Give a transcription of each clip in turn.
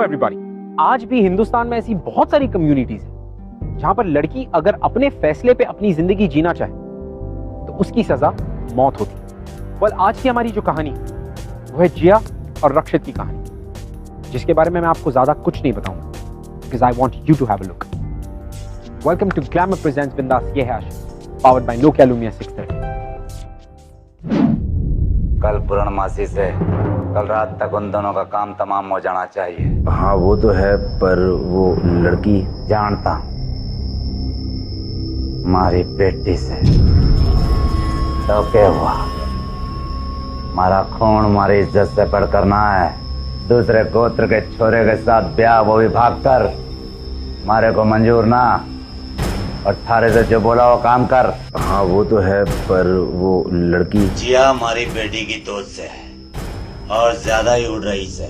Hello everybody. आज भी हिंदुस्तान में ऐसी बहुत सारी कम्युनिटीज हैं जहां पर लड़की अगर अपने फैसले पे अपनी जिंदगी जीना चाहे तो उसकी सजा मौत होती है। well, आज की हमारी जो कहानी वो है जिया और रक्षित की कहानी, जिसके बारे में मैं आपको ज्यादा कुछ नहीं बताऊंगा because I want you to have a look. Welcome to Glamour presents Bindas Ye Hai Aashiq, powered by Nokia Lumia 630. कल पूर्णमासी से कल रात तक उन दोनों का काम तमाम हो जाना चाहिए। हाँ वो तो है, पर वो लड़की जानता हमारी बेटी से तो क्या हुआ? हमारा खून हमारी इज्जत से बढ़कर ना है। दूसरे गोत्र के छोरे के साथ ब्याह, वो भी भागकर, हमारे को मंजूर ना। और थारे से जो बोला वो काम कर। हाँ वो तो है, पर वो लड़की जिया हमारी बेटी की दोस्त है और ज्यादा ही उड़ रही से।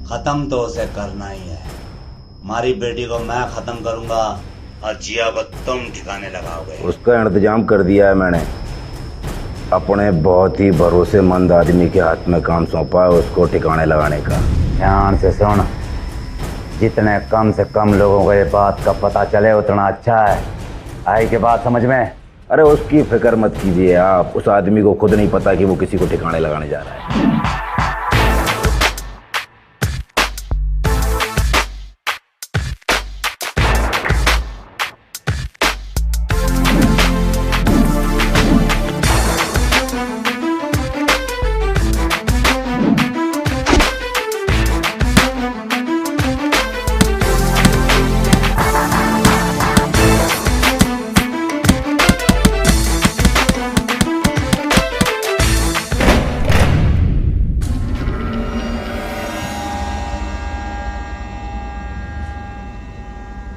खत्म तो उसे करना ही है। हमारी बेटी को मैं खत्म करूंगा और जिया को तुम ठिकाने लगाओगे। उसका इंतजाम कर दिया है मैंने। अपने बहुत ही भरोसेमंद आदमी के हाथ में काम सौंपा है उसको ठिकाने लगाने का। ध्यान से सुन, जितने कम से कम लोगों को ये बात का पता चले उतना अच्छा है। आई के बात समझ में? अरे उसकी फिक्र मत कीजिए आप, उस आदमी को खुद नहीं पता कि वो किसी को ठिकाने लगाने जा रहा है।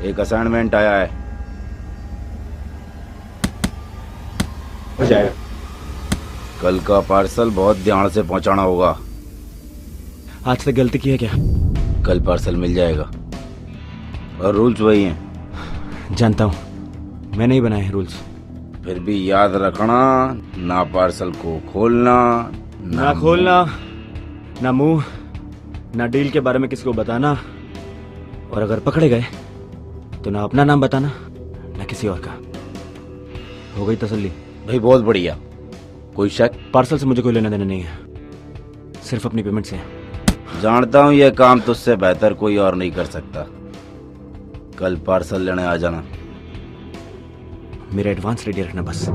एक असाइनमेंट आया है। हो जाएगा। कल का पार्सल बहुत ध्यान से पहुंचाना होगा। आज तक गलती की है क्या? कल पार्सल मिल जाएगा और रूल्स वही हैं। जानता हूँ, मैंने ही बनाए हैं रूल्स। फिर भी याद रखना, ना पार्सल को खोलना, ना खोलना, ना मुंह, ना डील के बारे में किसी को बताना, और अगर पकड़े गए तो ना अपना नाम बताना ना किसी और का। हो गई तसल्ली? भाई बहुत बढ़िया। कोई शक? पार्सल से मुझे कोई लेना देना नहीं है, सिर्फ अपनी पेमेंट से। जानता हूँ यह काम तुझसे बेहतर कोई और नहीं कर सकता। कल पार्सल लेने आ जाना। मेरा एडवांस रेडी रखना बस।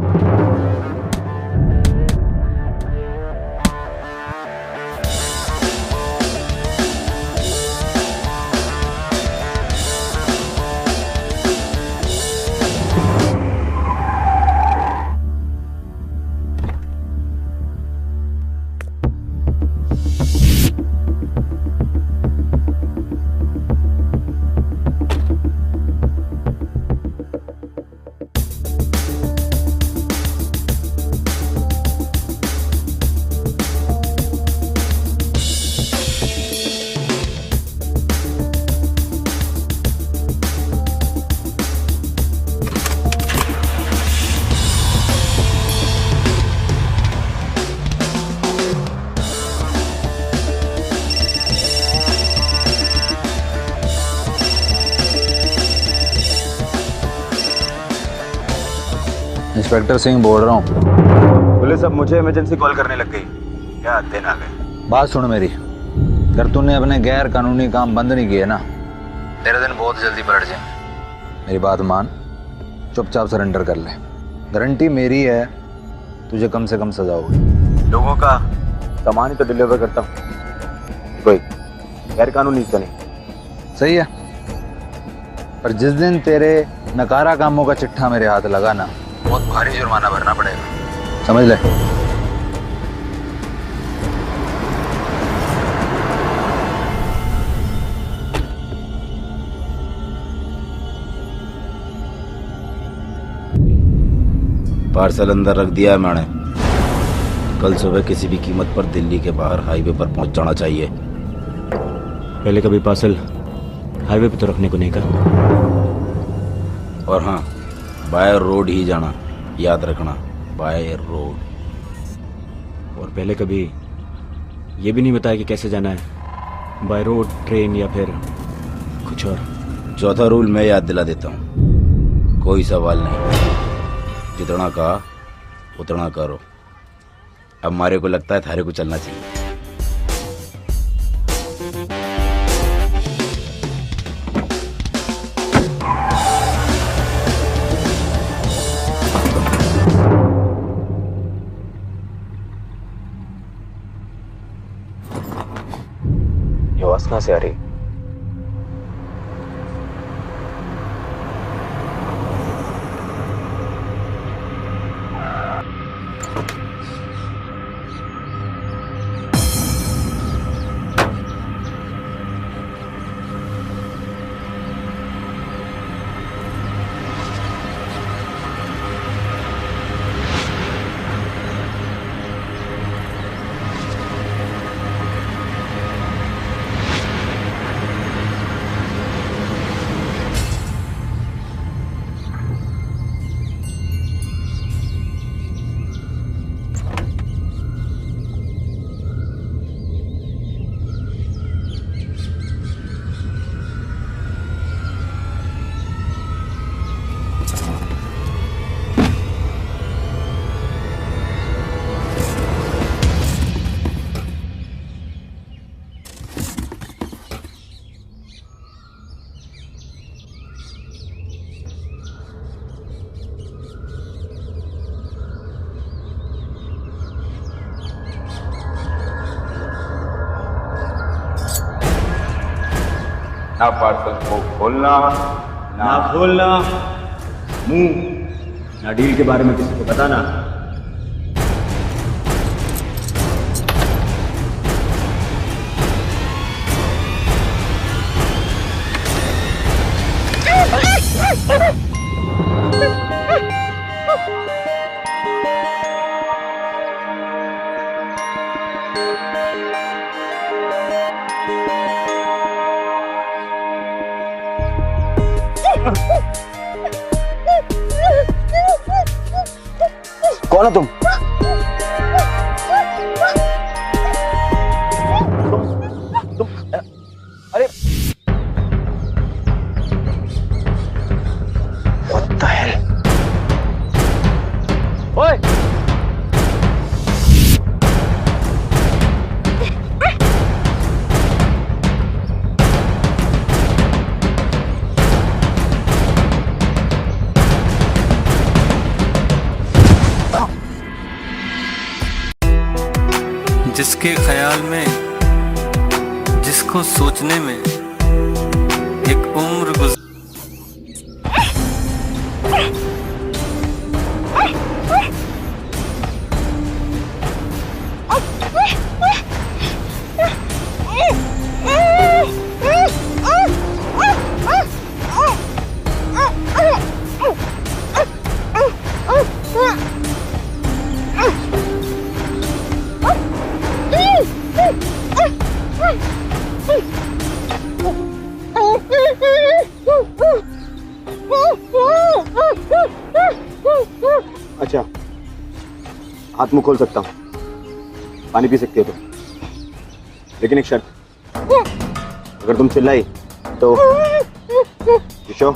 इंस्पेक्टर सिंह बोल रहा हूँ। पुलिस अब मुझे इमरजेंसी कॉल करने लग गई। क्या दिन आ गए। बात सुन मेरी, अगर तूने अपने गैर कानूनी काम बंद नहीं किए ना, तेरे दिन बहुत जल्दी पलट जाए। मेरी बात मान, चुपचाप सरेंडर कर ले। गारंटी मेरी है, तुझे कम से कम सजा होगी। लोगों का सामान ही तो डिलीवर करता हूँ, कोई गैर कानूनी तो नहीं। सही है, पर जिस दिन तेरे नकारा कामों का चिट्ठा मेरे हाथ लगा ना, बहुत भारी जुर्माना भरना पड़ेगा, समझ ले। पार्सल अंदर रख दिया है मैंने। कल सुबह किसी भी कीमत पर दिल्ली के बाहर हाईवे पर पहुंच जाना चाहिए। पहले कभी पार्सल हाईवे पे तो रखने को नहीं कहा। और हाँ, बाय रोड ही जाना, याद रखना, बाय रोड। और पहले कभी ये भी नहीं बताया कि कैसे जाना है, बाय रोड, ट्रेन या फिर कुछ और? चौथा रूल मैं याद दिला देता हूँ, कोई सवाल नहीं, जितना कहा उतना करो। अब हमारे को लगता है थारे को चलना चाहिए। ये आवाज कहाँ से आ रही? ना पार्सल को खोलना, ना खोलना मुंह, ना डील के बारे में किसी को बताना। कौन हो तुम? अरे What the hell? ओए! जिसके ख्याल में, जिसको सोचने में एक उम्र गुजर। अच्छा, हाथ मुंह खोल सकता हूँ, पानी पी सकती हो तुम, लेकिन एक शर्त, अगर तुम चिल्लाई तो शो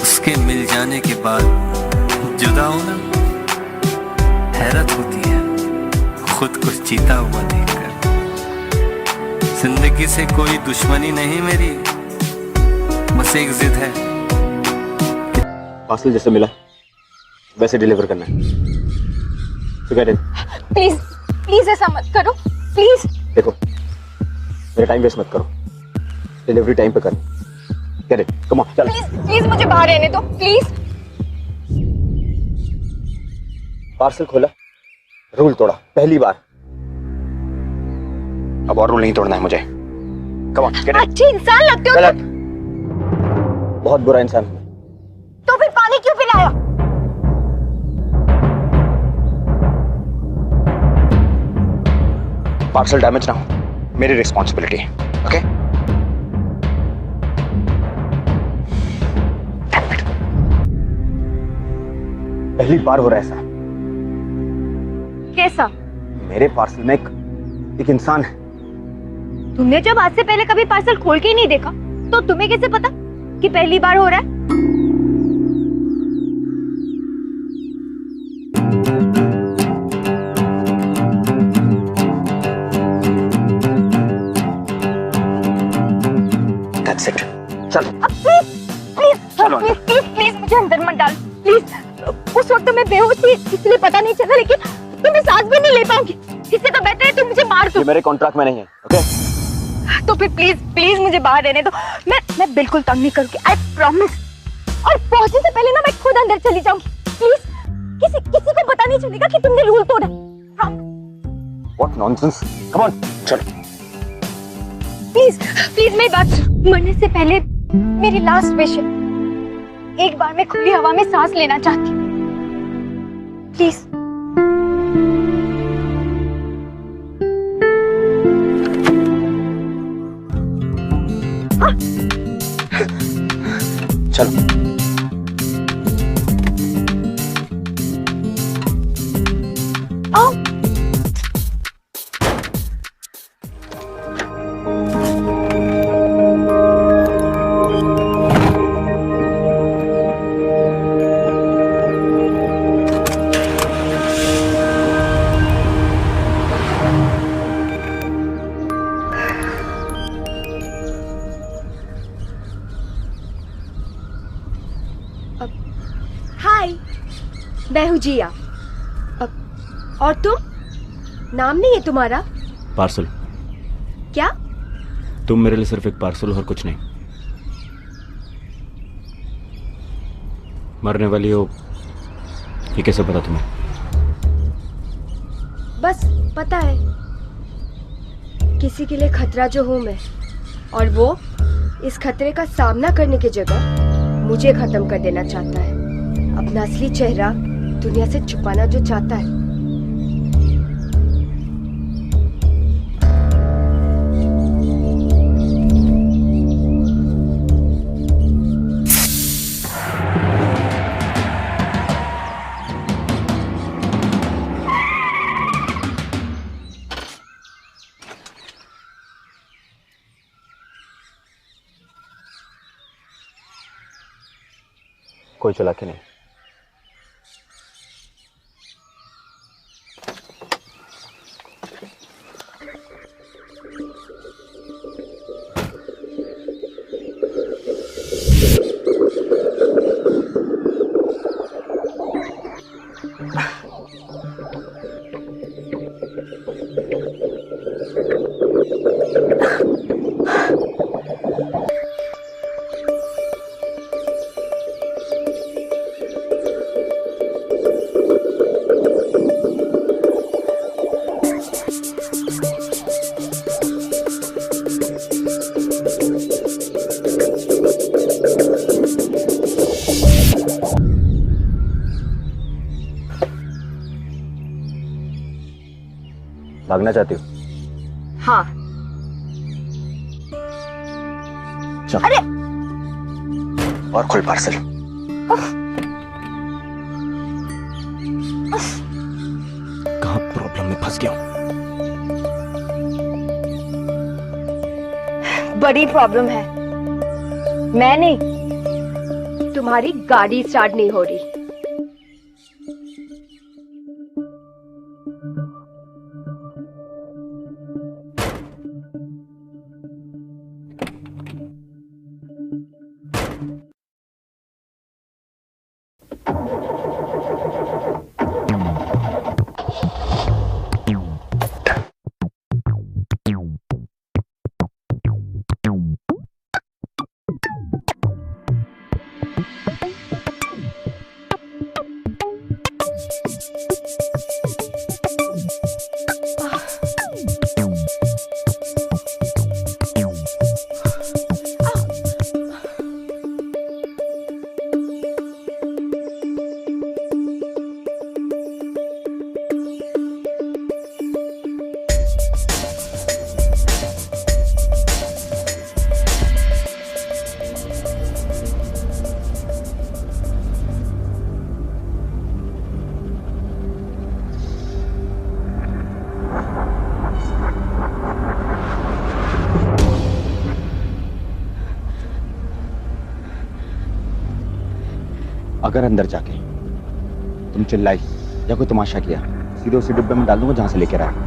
उसके मिल जाने के बाद जुदा होना हैरत होती है, खुद को जीता हुआ देखकर। जिंदगी से कोई दुश्मनी नहीं मेरी, बस एक जिद है। पार्सल जैसे मिला वैसे डिलीवर करना है। प्लीज प्लीज ऐसा मत करो, प्लीज। देखो, मेरा टाइम वेस्ट मत करो, डिलीवरी टाइम पे करो। Get it, come on, चल। प्लीज प्लीज मुझे बाहर रहने दो, प्लीज। पार्सल खोला, रूल तोड़ा, पहली बार। अब और रूल नहीं तोड़ना है मुझे। Come on, get in. अच्छे इंसान लगते हो गलत, बहुत बुरा इंसान हूं। तो फिर पानी क्यों पिलाया? पार्सल डैमेज ना हो, मेरी रिस्पॉन्सिबिलिटी है। ओके? पहली बार हो रहा है ऐसा। कैसा? मेरे पार्सल में एक इंसान है। तुमने जब आज से पहले कभी पार्सल खोल के ही नहीं देखा, तो तुम्हें कैसे पता कि पहली बार हो रहा है? That's it. चल। अब प्लीज प्लीज मुझे अंदर मत डाल प्लीज। उस वक्त मैं बेहोश थी इसलिए पता नहीं चला, लेकिन तुम्हें सांस भी नहीं ले पाऊंगी। इससे तो बेहतर है तुम मुझे मार दो। ये मेरे कॉन्ट्रैक्ट में नहीं है। ओके? तो फिर प्लीज प्लीज मुझे बाहर रहने दो। मैं बिल्कुल तंग नहीं करूंगी, आई प्रॉमिस। और पहुंचने से पहले ना मैं खुद अंदर चली जाऊंगी। प्लीज किसी को पता नहीं चलेगा कि तुमने रूल तोड़ा। What nonsense? Come on, चल। प्लीज प्लीज मेरी बात सुनो। मरने से पहले मेरी लास्ट विश है, एक बार मैं खुली हवा में सांस लेना चाहती हूँ। प्लीज। चल। आओ। हाय, मैं हूँ जिया। और तुम? नाम नहीं है तुम्हारा? पार्सल। क्या? तुम मेरे लिए सिर्फ एक पार्सल और कुछ नहीं। मरने वाली हो ये कैसे पता तुम्हें? बस पता है, किसी के लिए खतरा जो हूं मैं, और वो इस खतरे का सामना करने की जगह मुझे खत्म कर देना चाहता है। अपना असली चेहरा दुनिया से छुपाना जो चाहता है। कोई चालाकी नहीं। भागना चाहती हो? हाँ। चल। अरे और खोल पार्सल। कहाँ प्रॉब्लम में फंस गया हूं? बड़ी प्रॉब्लम है। मैं नहीं, तुम्हारी गाड़ी स्टार्ट नहीं हो रही। अगर अंदर जाके तुम चिल्लाई या कोई तमाशा किया, सीधे उसी डिब्बे में डाल दूंगा जहां से लेकर आया।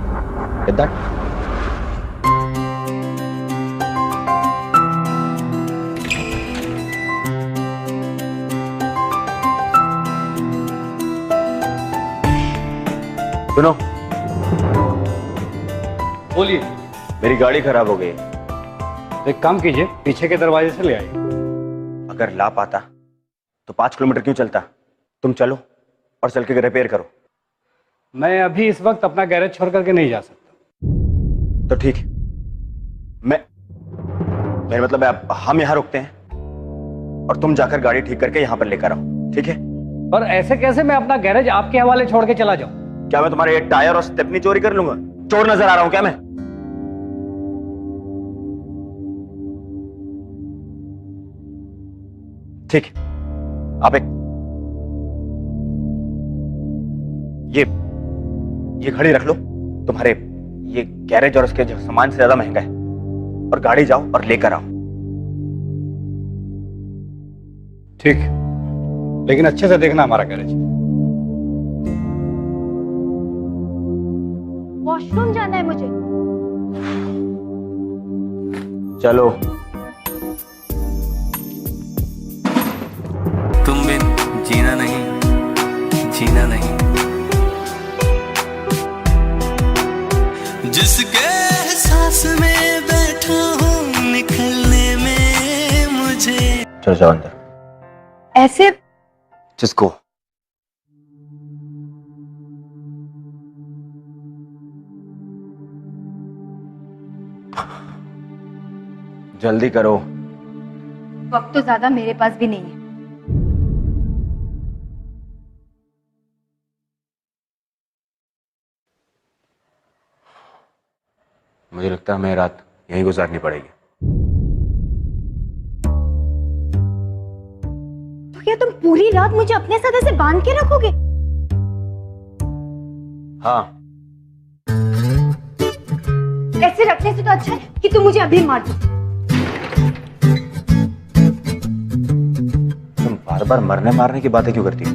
Get that? सुनो, बोलिए। मेरी गाड़ी खराब हो गई। तो एक काम कीजिए, पीछे के दरवाजे से ले आइए। अगर ला पाता तो 5 किलोमीटर क्यों चलता? तुम चलो और चल के रिपेयर करो। मैं अभी इस वक्त अपना गैरेज छोड़ करके नहीं जा सकता। तो ठीक है, मेरा मतलब है हम यहाँ रुकते हैं और तुम जाकर गाड़ी ठीक करके यहाँ पर लेकर आओ, ठीक है? पर ऐसे कैसे मैं अपना गैरेज आपके हवाले छोड़ के चला जाऊं? क्या मैं तुम्हारे एक टायर और स्टेपनी चोरी कर लूंगा? चोर नजर आ रहा हूं क्या मैं? ठीक है, आप एक ये घड़ी रख लो। तुम्हारे ये गैरेज और उसके जो सामान से ज्यादा महंगा है, और गाड़ी जाओ और लेकर आओ। ठीक, लेकिन अच्छे से देखना हमारा गैरेज। वॉशरूम जाना है मुझे। चलो। तुम बिन जीना नहीं, जीना नहीं। जिसके एहसास में बैठा हूँ, निकलने में मुझे। चलो जाओ अंदर। ऐसे जिसको जल्दी करो। वक्त तो ज्यादा मेरे पास भी नहीं है। मुझे लगता है हमें रात यहीं गुजारनी पड़ेगी। तो क्या तुम पूरी रात मुझे अपने साथ ऐसे बांध के रखोगे? हाँ। ऐसे रखने से तो अच्छा है कि तुम मुझे अभी मार दो। तुम बार बार मरने मारने की बातें क्यों करती हो?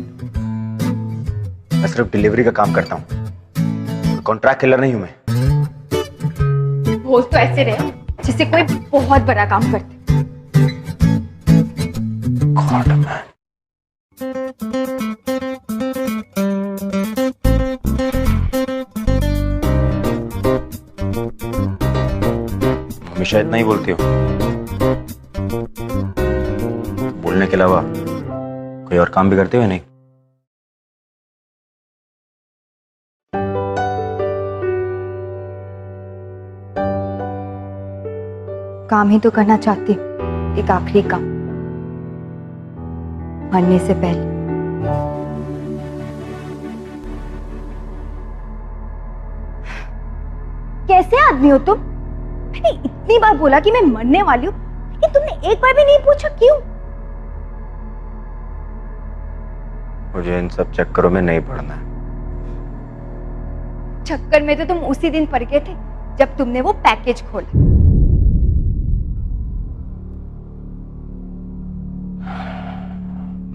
मैं सिर्फ डिलीवरी का काम करता हूँ, कॉन्ट्रैक्ट किलर नहीं हूं मैं। बोल तो ऐसे रहे जिससे कोई बहुत बड़ा काम करते। God, man. मम्मी शायद नहीं बोलती हो। बोलने के अलावा कोई और काम भी करते हो नहीं? काम ही तो करना चाहती हूँ, एक आखिरी काम, मरने से पहले। कैसे आदमी हो तुम? मैंने इतनी बार बोला कि मैं मरने वाली हूँ, लेकिन तुमने एक बार भी नहीं पूछा क्यों? मुझे इन सब चक्करों में नहीं पड़ना है। चक्कर में तो तुम उसी दिन पड़ गए थे जब तुमने वो पैकेज खोला।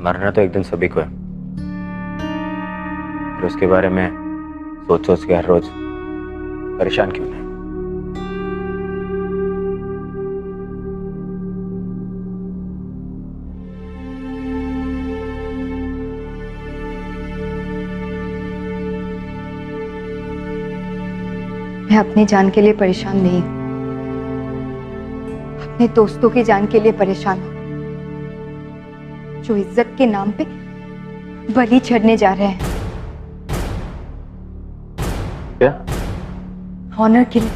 मरना तो एक दिन सभी को है, और उसके बारे में सोच सोच के हर रोज परेशान क्यों नहीं? मैं अपनी जान के लिए परेशान नहीं हूं, अपने दोस्तों की जान के लिए परेशान हूं, जो इज्जत के नाम पे बलि चढ़ने जा रहे हैं। क्या? ऑनर किलिंग,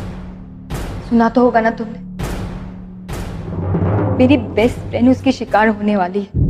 सुना तो होगा ना तुमने? मेरी बेस्ट फ्रेंड उसकी शिकार होने वाली है।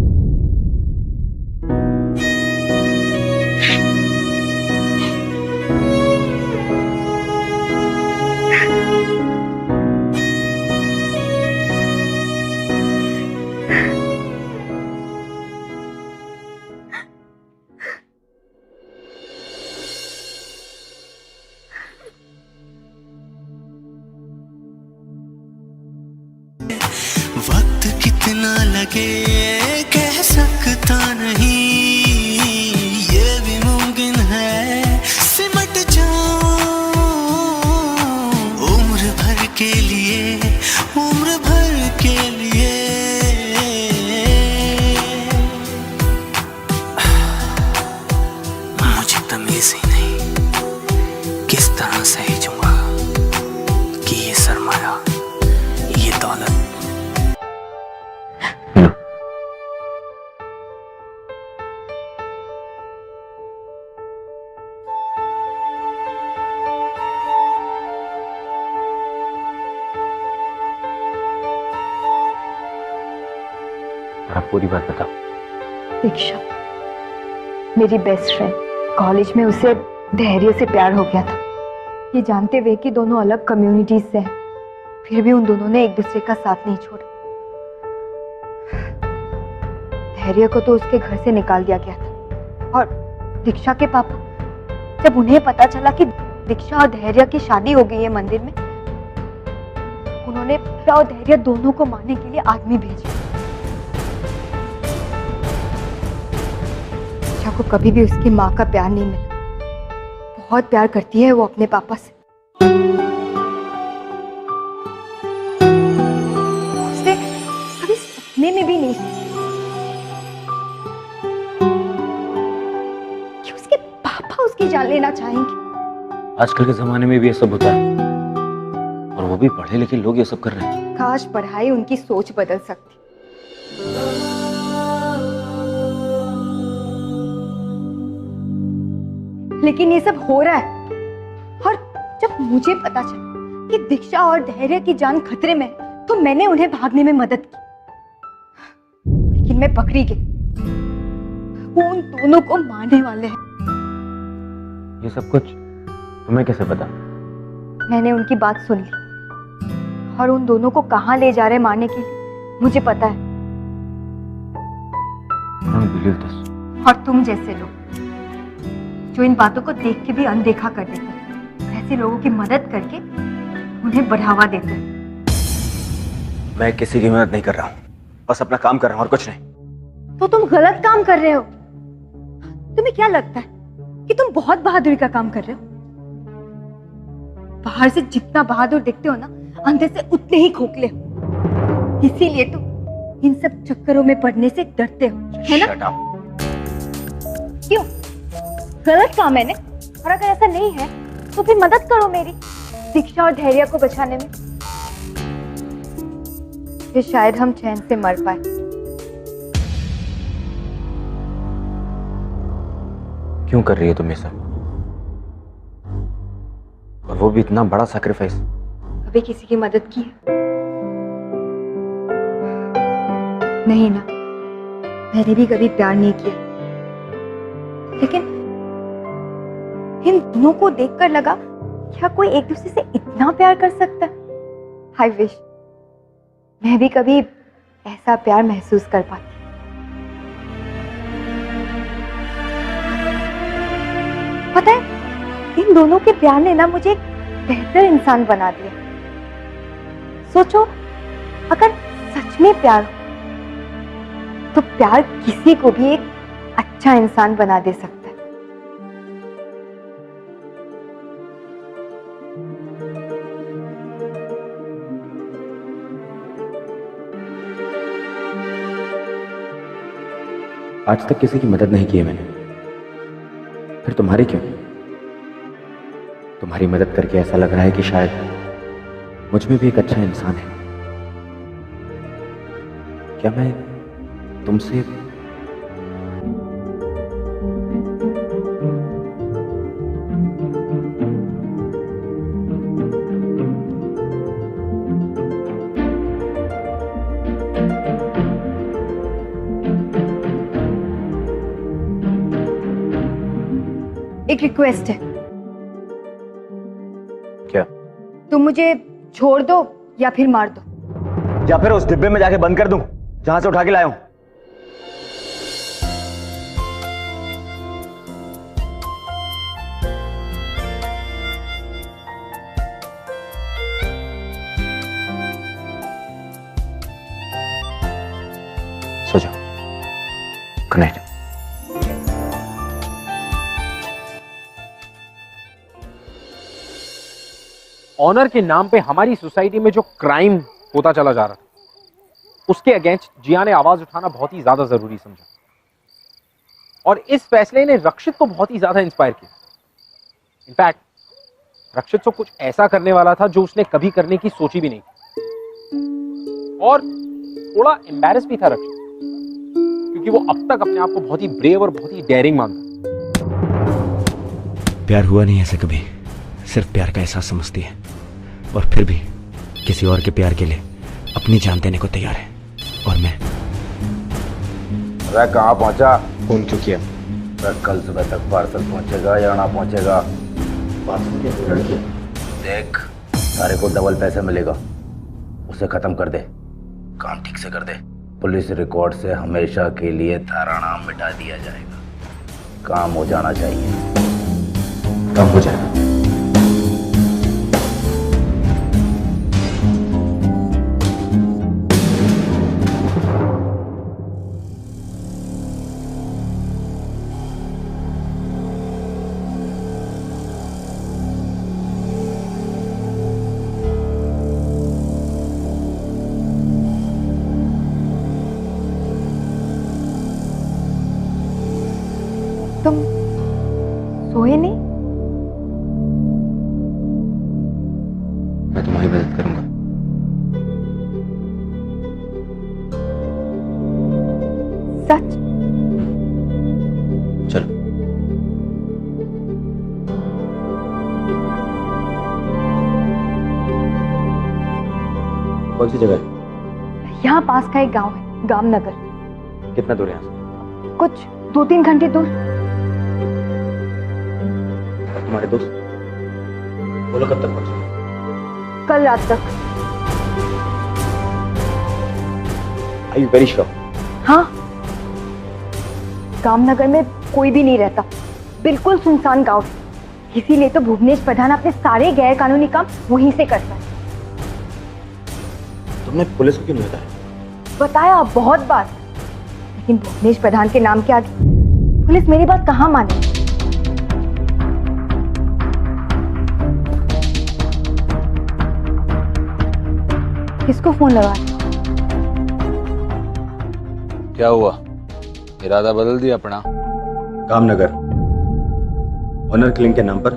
वक्त कितना लगे कह सकता नहीं, ये भी मुमकिन है सिमट जाऊं उम्र भर के लिए, उम्र भर के लिए। मुझे तमीज ही नहीं किस तरह सहेजूंगा कि ये सरमाया, ये दौलत आप पूरी बात बताओ। दीक्षा मेरी बेस्ट फ्रेंड, कॉलेज में उसे धैर्य से प्यार हो गया था। ये जानते हुए कि दोनों अलग कम्युनिटीज से हैं, फिर भी उन दोनों ने एक दूसरे का साथ नहीं छोड़ा। धैर्य को तो उसके घर से निकाल दिया गया था, और दीक्षा के पापा, जब उन्हें पता चला कि दीक्षा और धैर्य की शादी हो गई है मंदिर में, उन्होंने दीक्षा और धैर्य दोनों को मारने के लिए आदमी भेजे। दीक्षा को कभी भी उसकी माँ का प्यार नहीं मिला। बहुत प्यार करती है वो अपने पापा से। उसने कभी सपने में भी नहीं सोचा कि उसके पापा उसकी जान लेना चाहेंगे। आजकल के जमाने में भी ये सब होता है, और वो भी पढ़े लिखे लोग ये सब कर रहे हैं। काश पढ़ाई उनकी सोच बदल सकती। लेकिन ये सब हो रहा है, और जब मुझे पता चला कि दीक्षा और धैर्य की जान खतरे में है, तो मैंने उन्हें भागने में मदद की। लेकिन मैं पकड़ी गई। वो उन दोनों को मारने वाले हैं। ये सब कुछ तुम्हें कैसे पता? मैंने उनकी बात सुन ली, और उन दोनों को कहाँ ले जा रहे मारने के लिए मुझे पता है। Don't believe this. और तुम जैसे लोग जो इन बातों को देख के भी अनदेखा कर देते हैं, ऐसे लोगों की मदद करके उन्हें बढ़ावा देते हैं। मैं किसी की मदद नहीं कर रहा हूँ, बस अपना काम कर रहा हूँ और कुछ नहीं। तो तुम गलत काम कर रहे हो। तुम्हें क्या लगता है कि तुम बहुत बहादुरी का काम कर रहे हो? बाहर से जितना बहादुर दिखते हो ना, अंदर से उतने ही खोखले हो। इसीलिए तुम इन सब चक्करों में पड़ने से डरते हो, है ना? Shut up. क्यों? गलत काम है ना? और अगर ऐसा नहीं है तो फिर मदद करो मेरी, दीक्षा और धैर्य को बचाने में। फिर शायद हम चैन से मर पाए। क्यों कर रही है तुम ये सब? और वो भी इतना बड़ा सैक्रिफाइस। कभी किसी की मदद की है? नहीं ना, मैंने भी कभी प्यार नहीं किया। लेकिन इन दोनों को देखकर लगा, क्या कोई एक दूसरे से इतना प्यार कर सकता है? आई विश मैं भी कभी ऐसा प्यार महसूस कर पाती। पता है, इन दोनों के प्यार ने ना मुझे एक बेहतर इंसान बना दिया। सोचो, अगर सच में प्यार हो तो प्यार किसी को भी एक अच्छा इंसान बना दे सकता है। आज तक किसी की मदद नहीं की है मैंने, फिर तुम्हारी क्यों? तुम्हारी मदद करके ऐसा लग रहा है कि शायद मुझ में भी एक अच्छा इंसान है। क्या मैं तुमसे एक रिक्वेस्ट है। क्या? तुम मुझे छोड़ दो या फिर मार दो। या फिर उस डिब्बे में जाके बंद कर दूं जहां से उठा के लाया हूं। कनेक्ट। ऑनर के नाम पे हमारी सोसाइटी में जो क्राइम होता चला जा रहा था, उसके अगेंस्ट जिया ने आवाज उठाना बहुत ही ज्यादा जरूरी समझा, और इस फैसले ने रक्षित को बहुत ही ज्यादा इंस्पायर किया। इनफैक्ट रक्षित तो कुछ ऐसा करने वाला था जो उसने कभी करने की सोची भी नहीं थी, और थोड़ा एम्बैरस भी था रक्षित, क्योंकि वो अब तक अपने आप को बहुत ही ब्रेव और बहुत ही डेयरिंग मानता। प्यार हुआ नहीं ऐसे कभी, सिर्फ प्यार का एहसास समझती है, और फिर भी किसी और के प्यार के लिए अपनी जान देने को तैयार है। और मैं अरे कहाँ पहुंचा? फोन क्यों किया? अरे कल सुबह तक पार्सल पहुंचेगा या ना पहुंचेगा? देख, सारे को डबल पैसे मिलेगा, उसे खत्म कर दे, काम ठीक से कर दे। पुलिस रिकॉर्ड से हमेशा के लिए थारा नाम मिटा दिया जाएगा। काम हो जाना चाहिए। काम हो जाएगा। तुम सोए नहीं? मैं तुम्हारी मदद करूंगा। सच? चलो। कौन सी जगह है? यहाँ पास का एक गांव है, गामनगर। कितना दूर है यहाँ से? कुछ 2-3 घंटे दूर। तुम्हारे दोस्त बोलो कब तक पहुंचे? कल रात तक। Are you very sure? हाँ, गामनगर में कोई भी नहीं रहता, बिल्कुल सुनसान गांव है। इसीलिए तो भुवनेश प्रधान अपने सारे गैर कानूनी काम वहीं से करता है। तुमने पुलिस को क्यों नहीं बताया? बताया बहुत बार, लेकिन भुवनेश प्रधान के नाम के आगे पुलिस मेरी बात कहाँ माने। किसको फोन लगा? क्या हुआ? इरादा बदल दिया अपना? गामनगर ऑनर किलिंग के नाम पर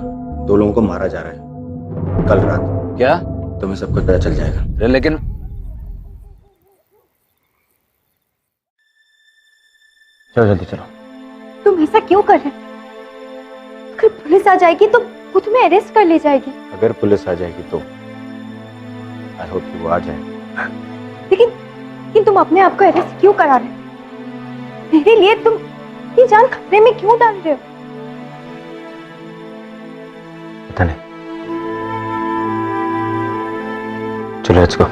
2 लोगों को मारा जा रहा है कल रात। क्या? तुम्हें सब कुछ पता चल जाएगा। अरे लेकिन चलो जल्दी चलो। तुम ऐसा क्यों कर रहे? अगर पुलिस आ जाएगी तो वो तुम्हें अरेस्ट कर ले जाएगी। अगर पुलिस आ जाएगी तो आई होप कि वो आ जाए। लेकिन तुम अपने आप को अरेस्ट क्यों करा रहे? मेरे लिए तुम ये जान खतरे में क्यों डाल रहे हो? पता नहीं। चलो लेट्स गो।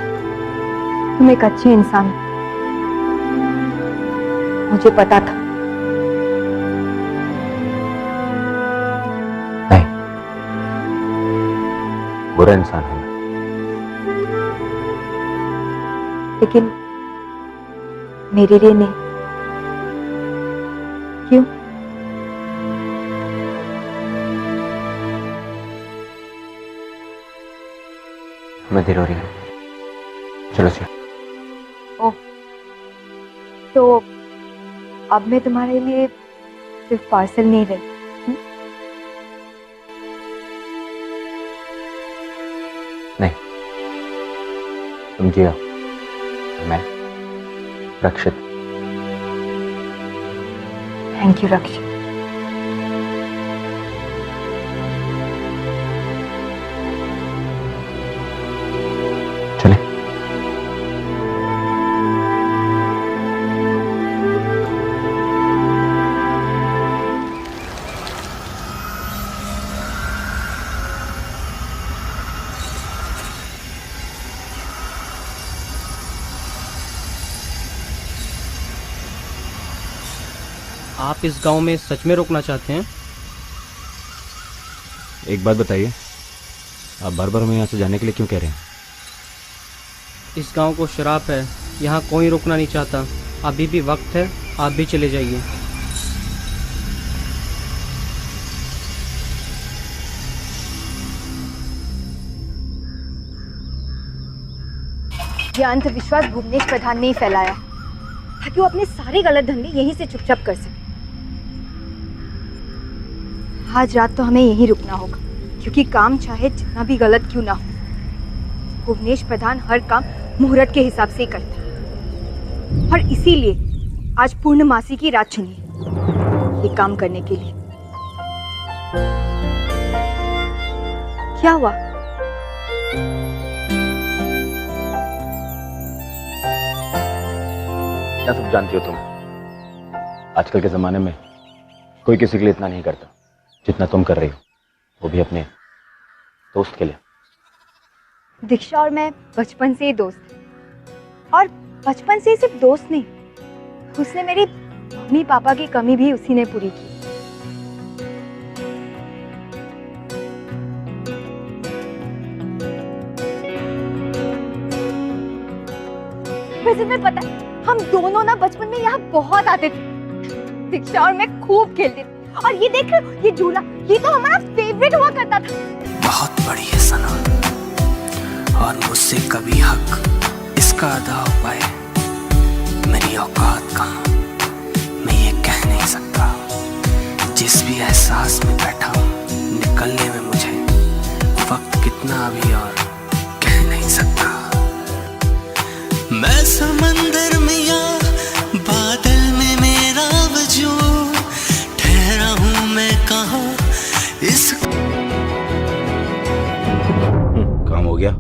तुम एक अच्छे इंसान हो, मुझे पता था। नहीं, बुरा इंसान है। लेकिन मेरे लिए नहीं। क्यों? मैं देर हो रही है। चलो चलो। ओह, तो अब मैं तुम्हारे लिए सिर्फ पार्सल नहीं रही। नहीं, तुम जिया, मैं रक्षित। थैंक यू रक्षित। चले। आप इस गांव में सच में रोकना चाहते हैं? एक बात बताइए, आप बार बार हमें यहाँ से जाने के लिए क्यों कह रहे हैं? इस गांव को श्राप है, यहाँ कोई रोकना नहीं चाहता। अभी भी वक्त है, आप भी चले जाइए। ये अंधविश्वास भुवनेश प्रधान ने ही फैलाया ताकि वो अपने सारे गलत धंधे यहीं से चुपचाप कर सके। आज रात तो हमें यहीं रुकना होगा, क्योंकि काम चाहे जितना भी गलत क्यों ना हो, भुवनेश प्रधान हर काम मुहूर्त के हिसाब से ही करता है। और इसीलिए आज पूर्णमासी की रात चुनी है ये काम करने के लिए। क्या हुआ? क्या सब जानती हो तुम? आजकल के जमाने में कोई किसी के लिए इतना नहीं करता जितना तुम कर रही हो, वो भी अपने दोस्त के लिए। दीक्षा और मैं बचपन से ही दोस्त हैं, और बचपन से ही सिर्फ दोस्त नहीं, उसने मेरी मम्मी पापा की कमी भी उसी ने पूरी की। वैसे तुम्हें पता है, हम दोनों ना बचपन में यहाँ बहुत आते थे। दीक्षा और मैं खूब खेलते थे। और ये देख रहे हो, ये झूला, ये तो हमारा फेवरेट हुआ करता था। बहुत बड़ी है सना, और मुझसे कभी हक इसका अदा हो पाए मेरी औकात कहाँ, मैं ये कह नहीं सकता। जिस भी एहसास में बैठा हूँ, निकलने में मुझे वक्त कितना अभी और कह नहीं सकता। मैं समंदर में या बादल में मेरा वजूद, ठहरा हूँ मैं कहाँ इस। काम हो गया?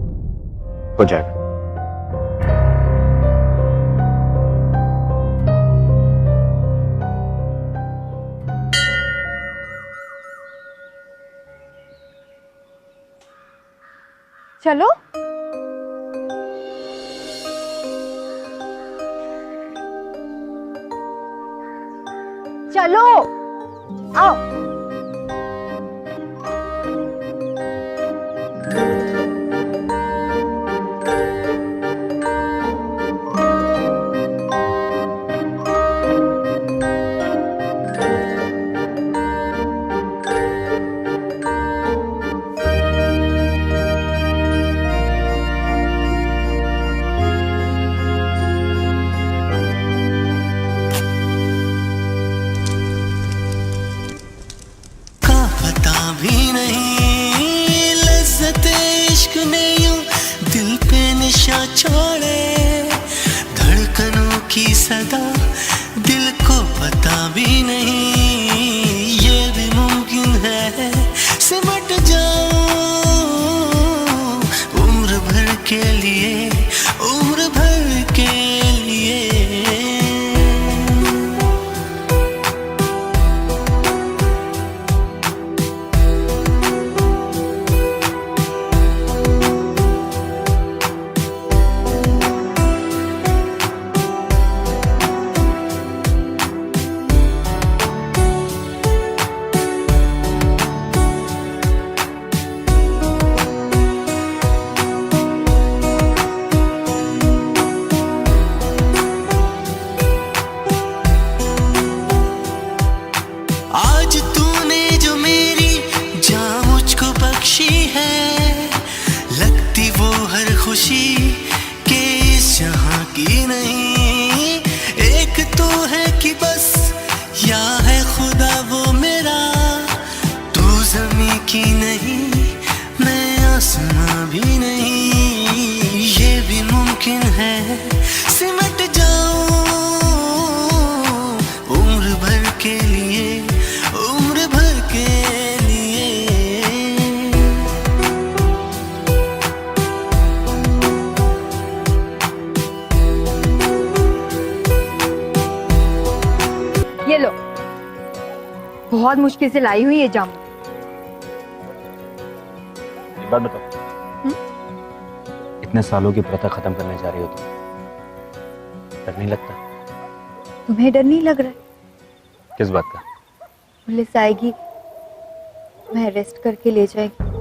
हो जाएगा। चलो। चलो आओ। भी नहीं लज्जत इश्क ने यूं दिल पे निशा छोड़े, धड़कनों की सदा दिल को पता भी नहीं, ये भी मुमकिन है सिमट जाऊं उम्र भर के लिए, उम्र भर के लिए। आज तूने जो मेरी जान मुझको बख्शी है, लगती वो हर खुशी के इस जहां की नहीं। एक तो है कि बस या है खुदा वो मेरा, तू ज़मीं की नहीं मैं आसमां भी नहीं, ये भी मुमकिन है सिमट जाऊं उम्र भर के लिए, उम्र भर के लिए। ये लो, बहुत मुश्किल से लाई हुई ये जामुन। एक बात बताओ, इतने सालों की प्रथा खत्म करने जा रही हो तुम, डर नहीं लगता? तुम्हें डर नहीं लग रहा है? किस बात का? पुलिस आएगी, मैं अरेस्ट करके ले जाएगी।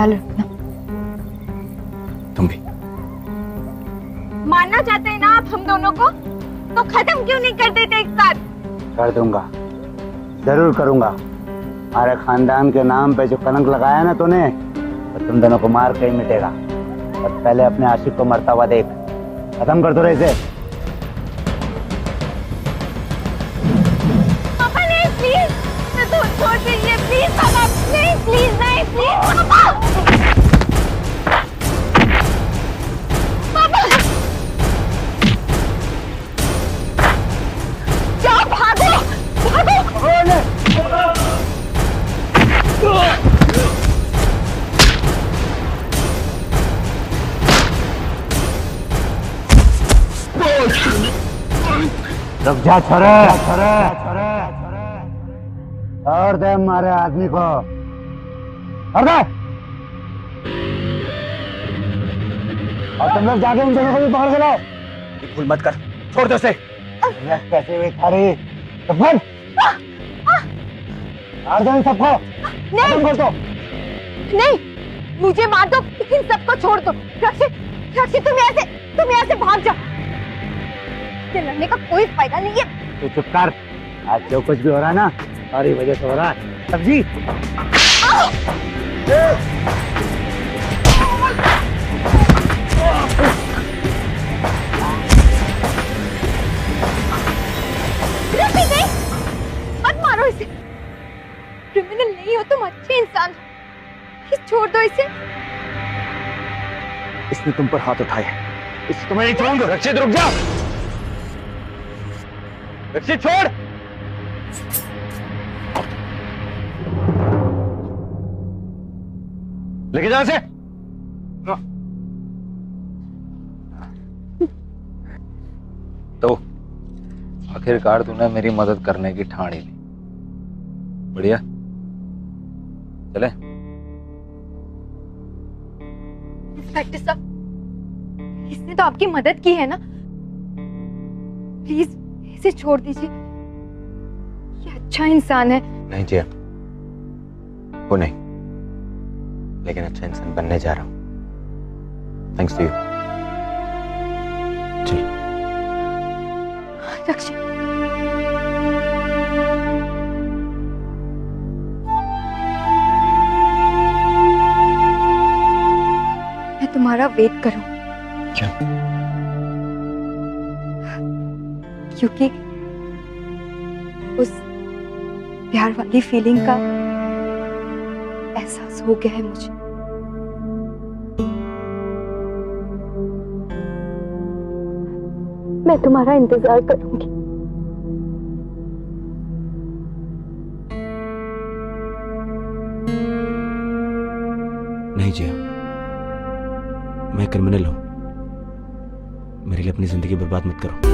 ख्याल रखना। तुम भी। मानना चाहते हैं ना आप हम दोनों को, तो खत्म क्यों नहीं कर देते एक साथ? कर दूंगा, जरूर करूंगा। हमारे खानदान के नाम पे जो कलंक लगाया ना तूने, तो तुम दोनों को मार के ही मिटेगा। और पहले अपने आशिक को मरता हुआ देख। खत्म कर दो रे इसे। पापा नहीं, प्लीज छोड़ दीजिए, प्लीज पापा, नहीं प्लीज, नहीं प्लीज पापा। पापा जाओ, भागो भागो। रुक जा छोरे, और दे हमारे आदमी को, और दे। और तुम लोग जाके उन दोनों को भी पकड़ के लाओ। भूल मत कर, छोड़ दो उसे। कैसे हुई थारी तो फट मार दो इन सबको। नहीं कर दो। नहीं, मुझे मार दो लेकिन सबको छोड़ दो। रक्षित, रक्षित तुम यहाँ से भाग जाओ। इससे लड़ने का कोई फायदा नहीं है। तू चुप कर। आज जो कुछ भी हो रहा है ना, सारी वजह से हो रहा है। सब्जी मत मारो इसे। क्रिमिनल नहीं हो तुम, अच्छे इंसान हो। छोड़ दो इसे। इसने तुम पर हाथ उठाया, इसे तुम्हें नहीं छोड़ूंगा। रक्षित रुक जा। रक्षित छोड़। लेके जा इसे। तो आखिरकार तूने मेरी मदद करने की ठान ही ली। बढ़िया, चले। इंस्पेक्टर साहब, इसने तो आपकी मदद की है ना, प्लीज इसे छोड़ दीजिए। ये अच्छा इंसान है। नहीं जिया, वो नहीं, लेकिन अच्छा इंसान बनने जा रहा हूं। Thanks to you. चल। रक्षित, मैं तुम्हारा वेट करूं। क्या? क्योंकि उस प्यार वाली फीलिंग का एहसास हो गया है मुझे। मैं तुम्हारा इंतजार करूंगी। नहीं जिया, मैं क्रिमिनल हूं। मेरे लिए अपनी जिंदगी बर्बाद मत करो।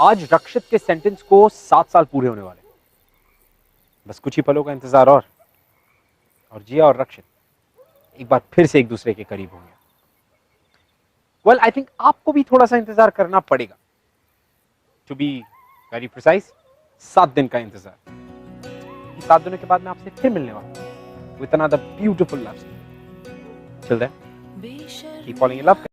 आज रक्षित के सेंटेंस को 7 साल पूरे होने वाले। बस कुछ ही पलों का इंतजार और जिया और रक्षित एक बार फिर से एक दूसरे के करीब होंगे। वेल, आई थिंक आपको भी थोड़ा सा इंतजार करना पड़ेगा। टू बी वेरी प्रिसाइज, 7 दिन का इंतजार। 7 दिनों के बाद मैं आपसे फिर मिलने वाला हूं with another beautiful love story. Till then, keep following in love.